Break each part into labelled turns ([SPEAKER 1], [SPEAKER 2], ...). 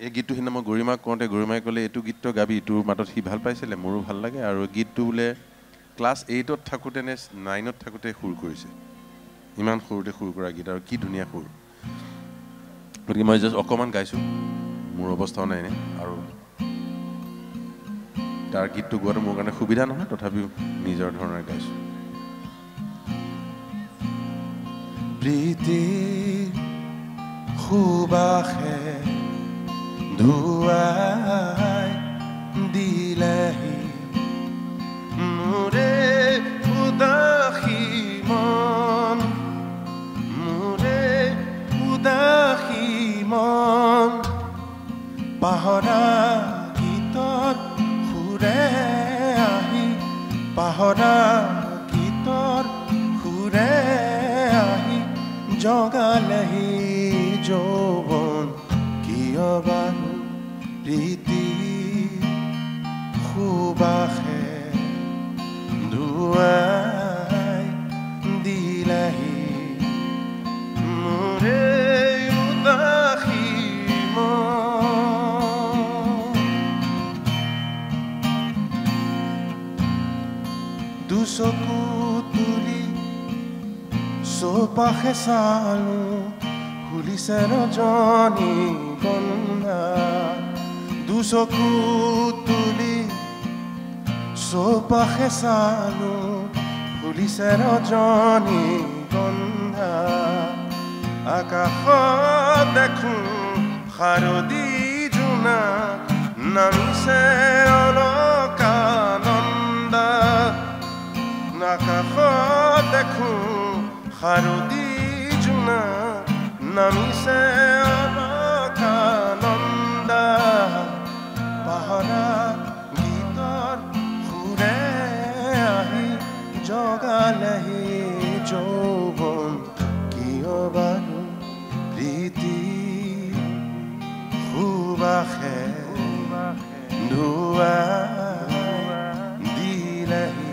[SPEAKER 1] এই গীতটো সিদিনা মই গৰিমাক কওঁতে গৰিমাই ক'লে এইটো গীতটো গাবি তোৰ মাতত সি ভাল পাইছিলে মোৰো ভাল লাগে আৰু গীতটো বোলে ক্লাছ 8ত থাকোঁতে নে 9ত থাকোঁতে সুৰ কৰিছে ইমান সৰুতে সুৰ কৰা গীত আৰু কি ধুনীয়া সুৰ গতিকে মই জাষ্ট অকণমান গাইছোঁ মোৰ অৱস্থাও নাই নে আৰু তাৰ গীতটো গোৱাটো মোৰ কাৰণে সুবিধা নহয় তথাপিও নিজৰ ধৰণে গাইছোঁ প্ৰীতি সুবাসে ধুৱাই দিলেহি মোৰে উদাসী মন মোৰে উদাসী মন পাহৰা গীতত সুৰে আহি পাহৰা গীতৰ সুৰে আহি জগালেহি যৌৱন কিয় বাৰু প্ৰীতি সুবাসে ধুৱাই দিলেহি মোৰে উদাসী মন দুচকু তুলি চৌপাশে চালো ফুলিছে ৰজনী গন্ধা দুচকু তুলি চৌপাশে চালো ফুলিছে ৰজনী গন্ধা আকাশত দেখোঁ শাৰদী জোনা নামিছে অলকানন্দা আকাশত দেখোঁ শাৰদী জোনা নামিছে অলকানন্দা পাহৰা গীতৰ সুৰে আহি জগালেহি যৌৱন কিয় বাৰু প্ৰীতি সুবাসে ধুৱাই দিলেহি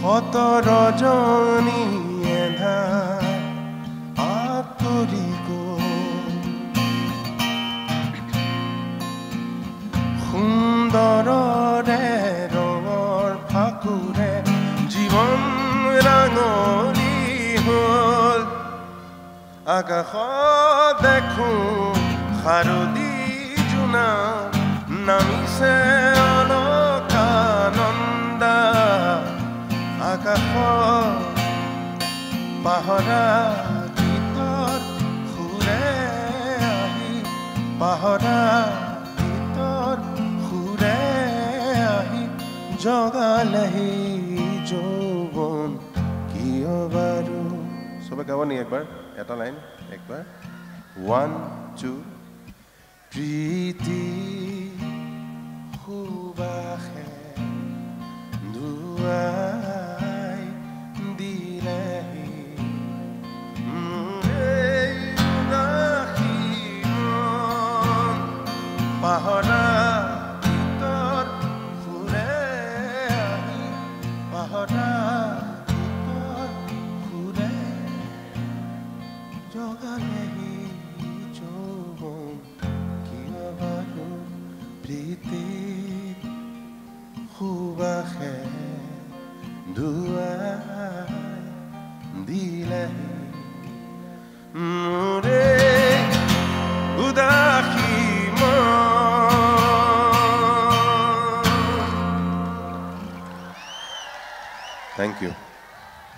[SPEAKER 1] শত ৰজনী এন্ধাৰ আঁতৰি গ'ল সুন্দৰৰে ৰঙৰ ফাকুৰে জীৱন ৰাঙলী হ'ল আকাশত দেখোঁ শাৰদী জোনা নামিছে অলকানন্দা আকাশত পাহৰা গীতৰ সুৰে আহি পাহৰা গীতৰ সুৰে আহি জগালেহি যৌৱন কিয় বাৰু চবে গাব নি একবাৰ এটা লাইন একবাৰ 1 2 প্ৰীতি সুবাসে ধুৱাই দিলেহি মোৰে উদাসী মন পাহৰা গীতৰ সুৰে আহি পাহৰা গীতৰ সুৰে জগালেহি যৌৱন কিয় বাৰু প্ৰীতি সুবাসে ধুৱাই দিলেহি মোৰে উদাসী মন Thank you.